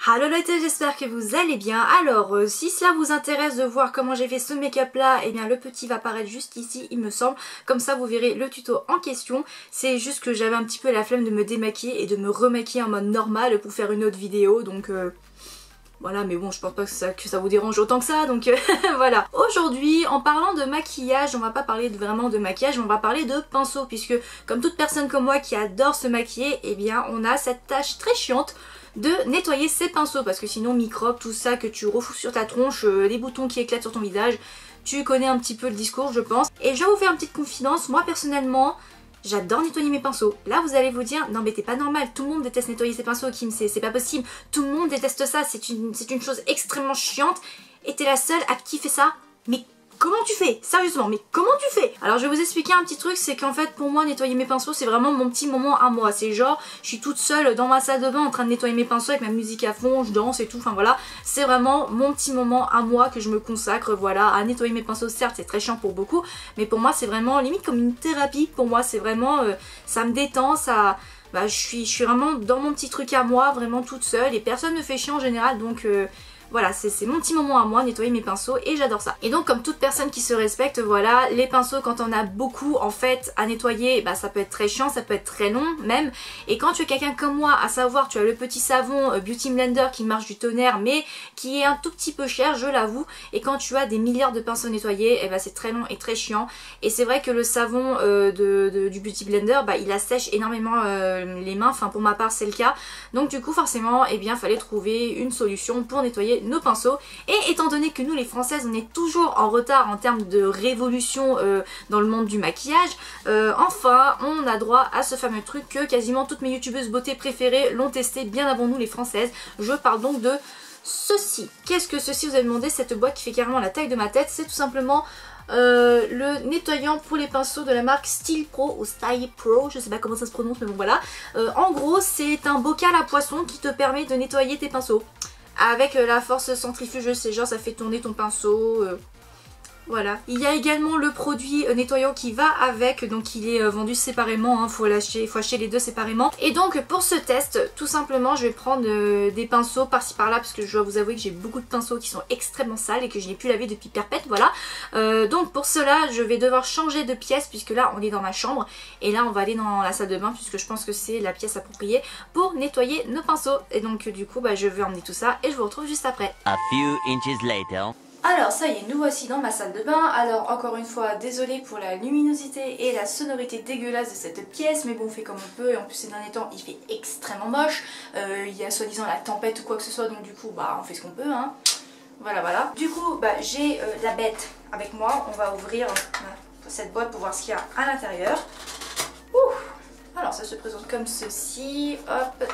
Hello Leute, j'espère que vous allez bien. Alors, si cela vous intéresse de voir comment j'ai fait ce make-up là, eh bien le petit va apparaître juste ici, il me semble. Comme ça, vous verrez le tuto en question. C'est juste que j'avais un petit peu la flemme de me démaquiller et de me remaquiller en mode normal pour faire une autre vidéo, donc... Voilà, mais bon, je pense pas que ça vous dérange autant que ça, donc voilà. Aujourd'hui, en parlant de maquillage, on va pas parler vraiment de maquillage, mais on va parler de pinceau, puisque comme toute personne comme moi qui adore se maquiller, eh bien on a cette tâche très chiante de nettoyer ses pinceaux, parce que sinon microbes, tout ça que tu refous sur ta tronche, les boutons qui éclatent sur ton visage, tu connais un petit peu le discours je pense. Et je vais vous faire une petite confidence, moi personnellement... j'adore nettoyer mes pinceaux. Là vous allez vous dire, non mais t'es pas normal, tout le monde déteste nettoyer ses pinceaux Kim, c'est pas possible. Tout le monde déteste ça, c'est une chose extrêmement chiante. Et t'es la seule à kiffer ça. Mais comment tu fais? Sérieusement, mais comment tu fais? Alors je vais vous expliquer un petit truc, c'est qu'en fait pour moi nettoyer mes pinceaux c'est vraiment mon petit moment à moi. C'est genre, je suis toute seule dans ma salle de bain en train de nettoyer mes pinceaux avec ma musique à fond, je danse et tout, enfin voilà. C'est vraiment mon petit moment à moi que je me consacre, voilà, à nettoyer mes pinceaux. Certes c'est très chiant pour beaucoup, mais pour moi c'est vraiment limite comme une thérapie. Pour moi c'est vraiment, ça me détend, ça... Bah, je suis vraiment dans mon petit truc à moi, vraiment toute seule, et personne ne fait chier en général, donc... voilà, c'est mon petit moment à moi, nettoyer mes pinceaux, et j'adore ça. Et donc comme toute personne qui se respecte, voilà, les pinceaux quand on a beaucoup en fait à nettoyer, bah ça peut être très chiant, ça peut être très long même. Et quand tu es quelqu'un comme moi, à savoir tu as le petit savon Beauty Blender qui marche du tonnerre mais qui est un tout petit peu cher, je l'avoue. Et quand tu as des milliards de pinceaux nettoyés, et bah c'est très long et très chiant. Et c'est vrai que le savon du Beauty Blender, bah il assèche énormément les mains, enfin pour ma part c'est le cas. Donc du coup forcément, eh bien fallait trouver une solution pour nettoyer nos pinceaux. Et étant donné que nous les françaises on est toujours en retard en termes de révolution dans le monde du maquillage, enfin on a droit à ce fameux truc que quasiment toutes mes youtubeuses beauté préférées l'ont testé bien avant nous les françaises. Je parle donc de ceci. Qu'est-ce que ceci, vous avez demandé? Cette boîte qui fait carrément la taille de ma tête, c'est tout simplement le nettoyant pour les pinceaux de la marque Style Pro ou Style Pro, je sais pas comment ça se prononce mais bon voilà. En gros c'est un bocal à poisson qui te permet de nettoyer tes pinceaux avec la force centrifugeuse, c'est genre ça fait tourner ton pinceau, voilà. Il y a également le produit nettoyant qui va avec, donc il est vendu séparément, hein, faut acheter les deux séparément. Et donc pour ce test, tout simplement je vais prendre des pinceaux par-ci par-là, parce que je dois vous avouer que j'ai beaucoup de pinceaux qui sont extrêmement sales et que je n'ai plus lavé depuis perpète, voilà. Donc pour cela je vais devoir changer de pièce, puisque là on est dans ma chambre, et là on va aller dans la salle de bain, puisque je pense que c'est la pièce appropriée pour nettoyer nos pinceaux. Et donc du coup bah, je vais emmener tout ça et je vous retrouve juste après. A few inches later. Alors ça y est, nous voici dans ma salle de bain. Alors encore une fois, désolée pour la luminosité et la sonorité dégueulasse de cette pièce, mais bon on fait comme on peut, et en plus ces derniers temps il fait extrêmement moche. Il y a soi-disant la tempête ou quoi que ce soit, donc du coup bah on fait ce qu'on peut, hein. Voilà voilà. Du coup bah j'ai la bête avec moi, on va ouvrir cette boîte pour voir ce qu'il y a à l'intérieur. Alors ça se présente comme ceci, hop,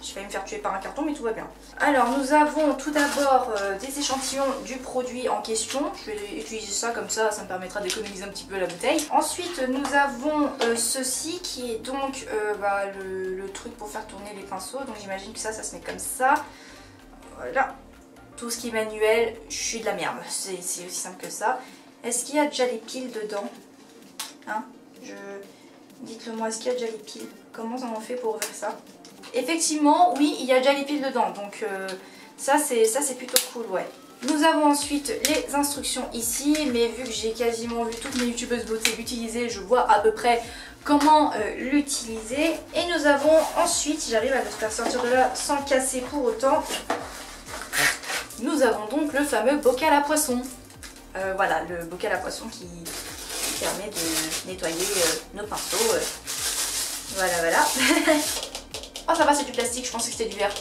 je vais me faire tuer par un carton mais tout va bien. Alors nous avons tout d'abord des échantillons du produit en question, je vais utiliser ça comme ça me permettra d'économiser un petit peu la bouteille. Ensuite nous avons ceci qui est donc le truc pour faire tourner les pinceaux, donc j'imagine que ça se met comme ça, voilà. Tout ce qui est manuel, je suis de la merde, c'est aussi simple que ça. Est-ce qu'il y a déjà les piles dedans, hein? Dites-le moi, est-ce qu'il y a déjà les piles? Comment on en fait pour ouvrir ça? Effectivement, oui, il y a déjà les piles dedans, donc ça c'est plutôt cool, ouais. Nous avons ensuite les instructions ici, mais vu que j'ai quasiment vu toutes mes youtubeuses beauté l'utiliser, je vois à peu près comment l'utiliser. Et nous avons ensuite, j'arrive à le faire sortir de là sans casser pour autant, nous avons donc le fameux bocal à poisson. Voilà, le bocal à poisson qui permet de nettoyer nos pinceaux. Voilà, voilà. Oh ça va, c'est du plastique, je pensais que c'était du verre.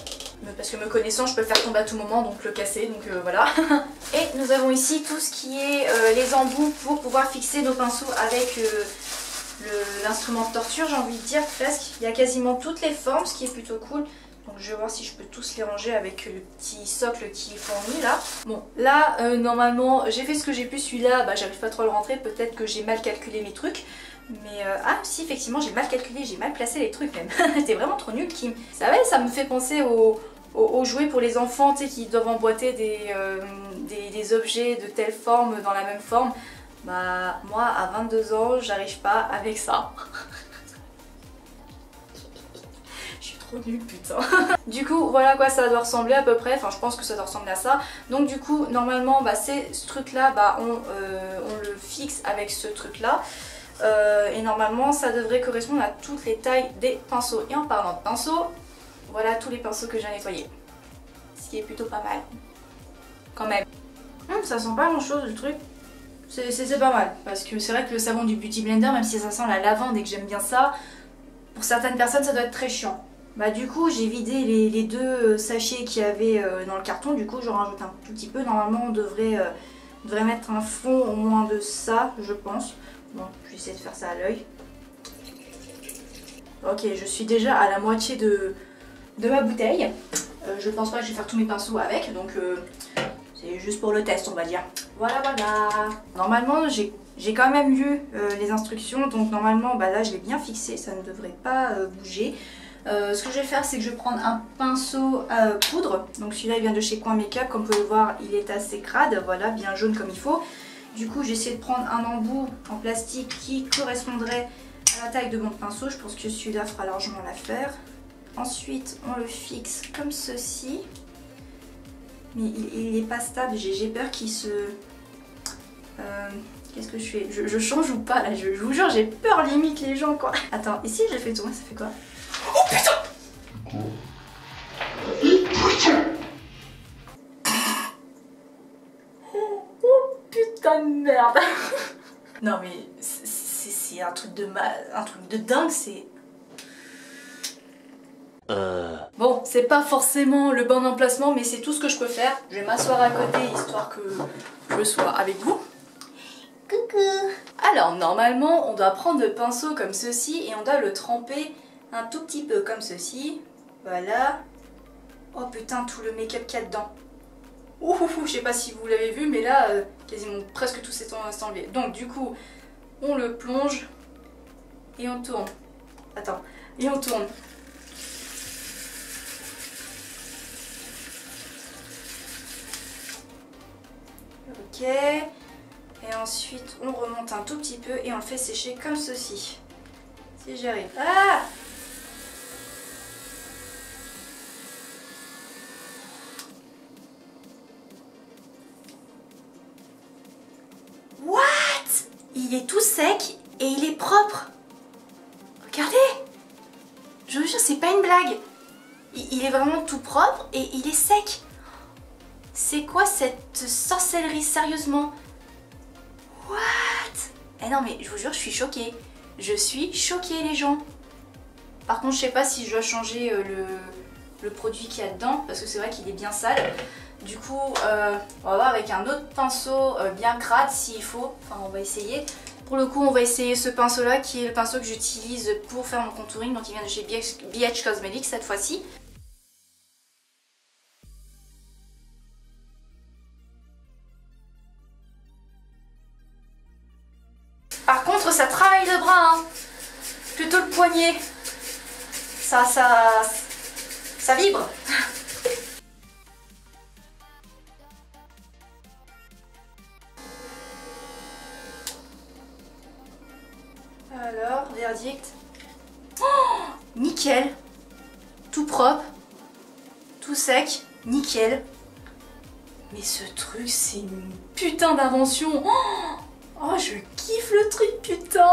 Mais parce que me connaissant, je peux le faire tomber à tout moment, donc le casser, donc voilà. Et nous avons ici tout ce qui est les embouts pour pouvoir fixer nos pinceaux avec l'instrument de torture, j'ai envie de dire, presque. Il y a quasiment toutes les formes, ce qui est plutôt cool. Donc je vais voir si je peux tous les ranger avec le petit socle qui est fourni là. Bon là normalement j'ai fait ce que j'ai pu, celui-là bah, j'arrive pas trop à le rentrer, peut-être que j'ai mal calculé mes trucs. Mais ah si, effectivement j'ai mal calculé, j'ai mal placé les trucs même. T'es vraiment trop nul Kim. Ça me fait penser aux jouets pour les enfants, tu sais, qui doivent emboîter des objets de telle forme dans la même forme. Bah moi à 22 ans j'arrive pas avec ça. trop nul, putain. Du coup, voilà à quoi ça doit ressembler à peu près. Enfin, je pense que ça doit ressembler à ça. Donc du coup, normalement, bah, ce truc-là, bah, on le fixe avec ce truc-là. Et normalement, ça devrait correspondre à toutes les tailles des pinceaux. Et en parlant de pinceaux, voilà tous les pinceaux que j'ai nettoyés. Ce qui est plutôt pas mal. Quand même. Ça sent pas grand-chose le truc. C'est pas mal. Parce que c'est vrai que le savon du Beauty Blender, même si ça sent la lavande et que j'aime bien ça, pour certaines personnes, ça doit être très chiant. Bah du coup, j'ai vidé les deux sachets qu'il y avait dans le carton. Du coup, j'en rajoute un tout petit peu. Normalement, on devrait mettre un fond au moins de ça, je pense. Bon, je vais essayer de faire ça à l'œil. Ok, je suis déjà à la moitié de ma bouteille. Je pense pas que je vais faire tous mes pinceaux avec, donc c'est juste pour le test, on va dire. Voilà, voilà. Normalement, j'ai quand même lu les instructions, donc normalement, bah là, je l'ai bien fixé, ça ne devrait pas bouger. Ce que je vais faire, c'est que je vais prendre un pinceau à poudre. Donc celui-là, il vient de chez Coin Makeup. Comme vous pouvez le voir, il est assez crade, voilà, bien jaune comme il faut. Du coup, j'ai essayé de prendre un embout en plastique qui correspondrait à la taille de mon pinceau. Je pense que celui-là fera largement l'affaire. Ensuite, on le fixe comme ceci. Mais il n'est pas stable, j'ai peur qu'il se... Qu'est-ce que je fais? Je change ou pas là? Je vous jure, j'ai peur limite les gens quoi. Attends, ici je fais tourner, ça fait quoi? Oh putain! Oh putain de merde. Non mais c'est un truc de dingue, c'est... Bon, c'est pas forcément le bon emplacement, mais c'est tout ce que je peux faire. Je vais m'asseoir à côté histoire que je sois avec vous. Coucou. Alors, normalement, on doit prendre le pinceau comme ceci et on doit le tremper un tout petit peu comme ceci. Voilà. Oh putain, tout le make-up qu'il y a dedans. Ouh, je sais pas si vous l'avez vu, mais là, quasiment presque tout s'est enlevé. Donc, du coup, on le plonge et on tourne. Attends, et on tourne. Ok, et ensuite on remonte un tout petit peu et on le fait sécher comme ceci. Si j'y arrive. Ah! What? Il est tout sec et il est propre. Regardez! Je vous jure, c'est pas une blague. Il est vraiment tout propre et il est sec. C'est quoi cette sorcellerie, sérieusement? What? Eh non mais je vous jure, je suis choquée. Je suis choquée les gens. Par contre, je sais pas si je dois changer le produit qu'il y a dedans, parce que c'est vrai qu'il est bien sale. Du coup, on va voir avec un autre pinceau bien crade s'il faut. Enfin, on va essayer. Pour le coup, on va essayer ce pinceau-là, qui est le pinceau que j'utilise pour faire mon contouring. Donc il vient de chez BH Cosmetics cette fois-ci. Par contre, ça travaille le bras, hein. Plutôt le poignet. Ça vibre. Alors, verdict. Oh, nickel. Tout propre. Tout sec. Nickel. Mais ce truc, c'est une putain d'invention. Oh, je kiffe le truc, putain.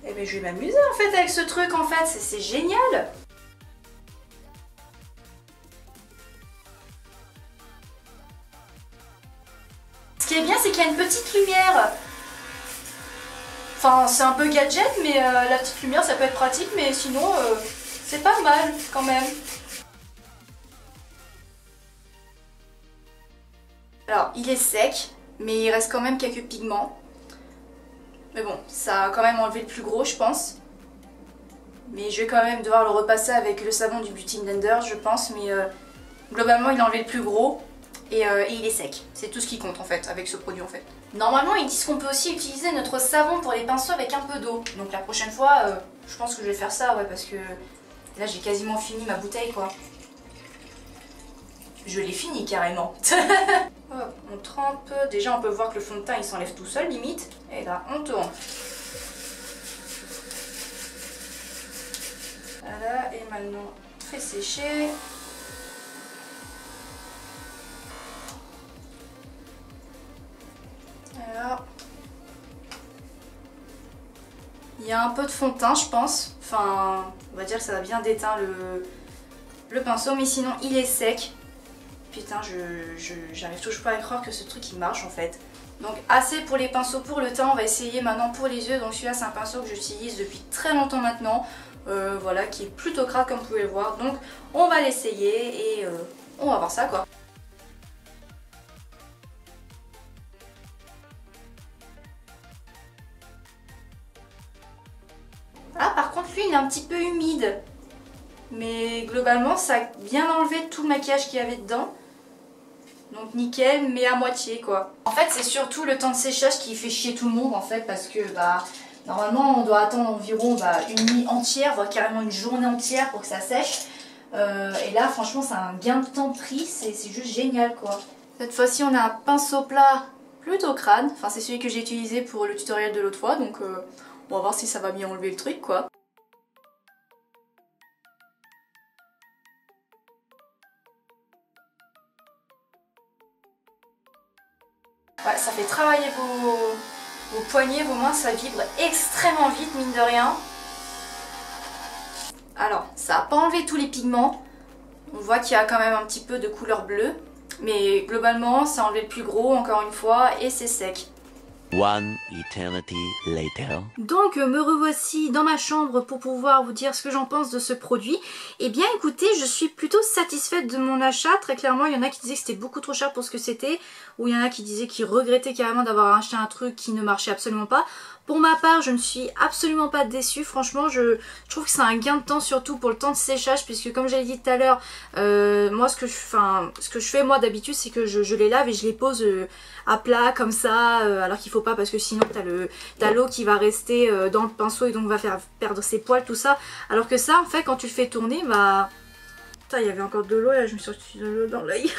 Eh ben, je vais m'amuser en fait avec ce truc en fait, c'est génial. Ce qui est bien, c'est qu'il y a une petite lumière. Enfin, c'est un peu gadget, mais la petite lumière, ça peut être pratique, mais sinon, c'est pas mal quand même. Alors, il est sec, mais il reste quand même quelques pigments. Mais bon, ça a quand même enlevé le plus gros, je pense. Mais je vais quand même devoir le repasser avec le savon du Beauty Blender, je pense. Mais globalement, il a enlevé le plus gros et il est sec. C'est tout ce qui compte en fait, avec ce produit en fait. Normalement, ils disent qu'on peut aussi utiliser notre savon pour les pinceaux avec un peu d'eau. Donc la prochaine fois, je pense que je vais faire ça, ouais, parce que là, j'ai quasiment fini ma bouteille, quoi. Je l'ai fini carrément. Hop, on trempe. Déjà, on peut voir que le fond de teint, il s'enlève tout seul, limite. Et là, on tourne. Voilà, et maintenant, fait sécher. Alors, il y a un peu de fond de teint je pense, enfin on va dire que ça va bien déteindre le pinceau, mais sinon il est sec. Putain, j'arrive toujours pas à croire que ce truc il marche en fait. Donc assez pour les pinceaux pour le teint, on va essayer maintenant pour les yeux. Donc celui-là c'est un pinceau que j'utilise depuis très longtemps maintenant, voilà, qui est plutôt crade comme vous pouvez le voir. Donc on va l'essayer et on va voir ça quoi. Ah par contre lui il est un petit peu humide, mais globalement ça a bien enlevé tout le maquillage qu'il y avait dedans. Donc nickel, mais à moitié quoi. En fait c'est surtout le temps de séchage qui fait chier tout le monde en fait, parce que bah normalement on doit attendre environ une nuit entière, voire carrément une journée entière pour que ça sèche. Et là franchement c'est un gain de temps pris, c'est juste génial quoi. Cette fois-ci on a un pinceau plat plutôt crade, enfin c'est celui que j'ai utilisé pour le tutoriel de l'autre fois, donc on va voir si ça va bien enlever le truc quoi. Ouais, ça fait travailler vos poignets, vos mains, ça vibre extrêmement vite mine de rien. Alors, ça n'a pas enlevé tous les pigments, on voit qu'il y a quand même un petit peu de couleur bleue, mais globalement ça a enlevé le plus gros encore une fois et c'est sec. One eternity later. Donc me revoici dans ma chambre pour pouvoir vous dire ce que j'en pense de ce produit. Et bien écoutez, je suis plutôt satisfaite de mon achat. Très clairement, il y en a qui disaient que c'était beaucoup trop cher pour ce que c'était, ou il y en a qui disaient qu'ils regrettaient carrément d'avoir acheté un truc qui ne marchait absolument pas. Pour ma part, je ne suis absolument pas déçue. Franchement, je trouve que c'est un gain de temps, surtout pour le temps de séchage, puisque comme j'avais dit tout à l'heure, moi ce que je fais moi d'habitude, c'est que je les lave et je les pose à plat comme ça, alors qu'il faut pas, parce que sinon t'as l'eau qui va rester dans le pinceau et donc va faire perdre ses poils, tout ça. Alors que ça, en fait, quand tu le fais tourner, bah... Putain, il y avait encore de l'eau là, je me suis sortie de l'eau dans l'œil.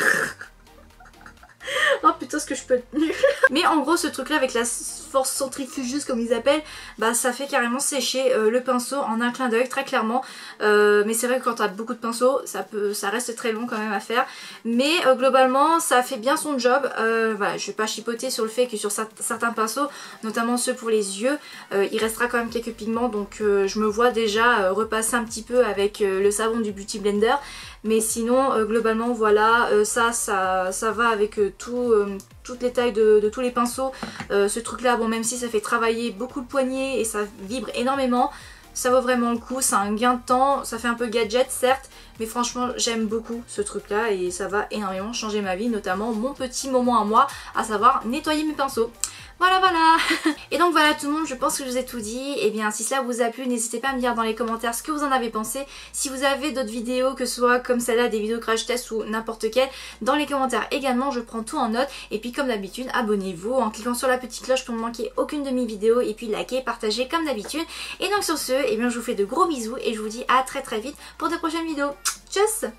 Oh putain, ce que je peux être nulle. Mais en gros ce truc là avec la force centrifugeuse comme ils appellent, bah ça fait carrément sécher le pinceau en un clin d'œil très clairement. Mais c'est vrai que quand t'as beaucoup de pinceaux ça reste très long quand même à faire. Mais globalement ça fait bien son job. Voilà, je vais pas chipoter sur le fait que sur certains pinceaux, notamment ceux pour les yeux, il restera quand même quelques pigments. Donc je me vois déjà repasser un petit peu avec le savon du Beauty Blender. Mais sinon globalement voilà, ça va avec toutes les tailles de tous les pinceaux. Ce truc là, bon, même si ça fait travailler beaucoup le poignet et ça vibre énormément, ça vaut vraiment le coup. C'est un gain de temps, ça fait un peu gadget certes, mais franchement j'aime beaucoup ce truc là et ça va énormément changer ma vie, notamment mon petit moment à moi, à savoir nettoyer mes pinceaux. Voilà. Et donc voilà tout le monde, je pense que je vous ai tout dit. Et bien si cela vous a plu, n'hésitez pas à me dire dans les commentaires ce que vous en avez pensé. Si vous avez d'autres vidéos, que ce soit comme celle-là, des vidéos crash test ou n'importe quelle, dans les commentaires également, je prends tout en note. Et puis comme d'habitude, abonnez-vous en cliquant sur la petite cloche pour ne manquer aucune de mes vidéos. Et puis likez, partagez comme d'habitude. Et donc sur ce, et bien je vous fais de gros bisous et je vous dis à très vite pour de prochaines vidéos. Tchuss!